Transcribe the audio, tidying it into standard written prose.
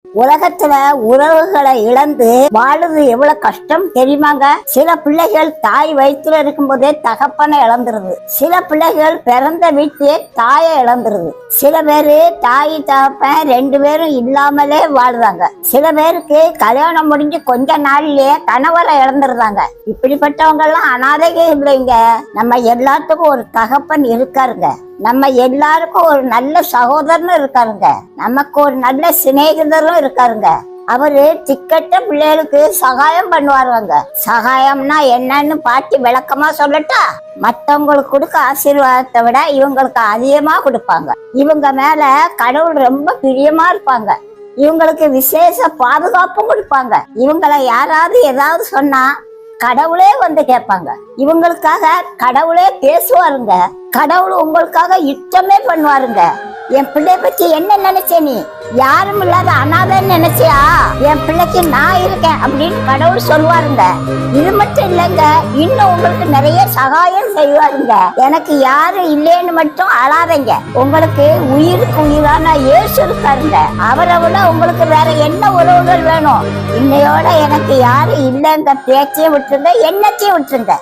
உலகத்துல உறவுகளை இழந்து வாழுது எவ்வளவு கஷ்டம் தெரியுமாங்க? சில பிள்ளைகள் தாய் வயிற்றுல இருக்கும் போதே தகப்பனை இழந்துருது. சில பிள்ளைகள் பிறந்த வீட்டிலே தாயை இழந்துருது. சில பேரு தாய் தகப்பன் ரெண்டு பேரும் இல்லாமலே வாழ்றாங்க. சில பேருக்கு கல்யாணம் முடிஞ்சு கொஞ்ச நாள்லயே கணவரை இழந்துருந்தாங்க. இப்படிப்பட்டவங்க எல்லாம் அனாதைகள் இல்லைங்க. நம்ம எல்லாத்துக்கும் ஒரு தகப்பன் இருக்காருங்க. நம்ம எல்லாருக்கும் ஒரு நல்ல சகோதரனும் இருக்காருங்க. நமக்கு ஒரு நல்ல சிநேகிதரும் இருக்காருங்க. அவரு திக்கட்ட பிள்ளைகளுக்கு சகாயம் பண்ணுவாருங்க. சகாயம்னா என்னன்னு பாட்டி விளக்கமா சொல்லட்டா? மற்றவங்களுக்கு கொடுக்க ஆசீர்வாதத்தை விட இவங்களுக்கு அதிகமா கொடுப்பாங்க. இவங்க மேல கடவுள் ரொம்ப பிரியமா இருப்பாங்க. இவங்களுக்கு விசேஷ பாதுகாப்பும் கொடுப்பாங்க. இவங்களை யாராவது ஏதாவது சொன்னா கடவுளே வந்து கேட்பாங்க. இவங்களுக்காக கடவுளே பேசுவாருங்க. கடவுள் உங்களுக்காக யுத்தமே பண்ணுவாருங்க. என் பிள்ளை பத்தி என்ன நினைச்ச? நீ யாரும் இல்லாத அனாதைன்னு நினைச்சியா? என் பிள்ளைக்கு நான் இருக்கேன் அப்படின்னு கடவுள் சொல்லுவாருங்க. இது மட்டும் இல்லைங்க, இன்னும் உங்களுக்கு நிறைய சகாயம் செய்வாருங்க. எனக்கு யாரும் இல்லைன்னு மட்டும் அழாதீங்க. உங்களுக்கு உயிருக்கு உயிரான இயேசு இருக்காருங்க. அவரை விட உங்களுக்கு வேற என்ன உறவுகள் வேணும்? இன்னையோட எனக்கு யாரும் இல்லைங்க பேச்சையும் விட்டுருங்க, எண்ணத்தையும் விட்டுருங்க.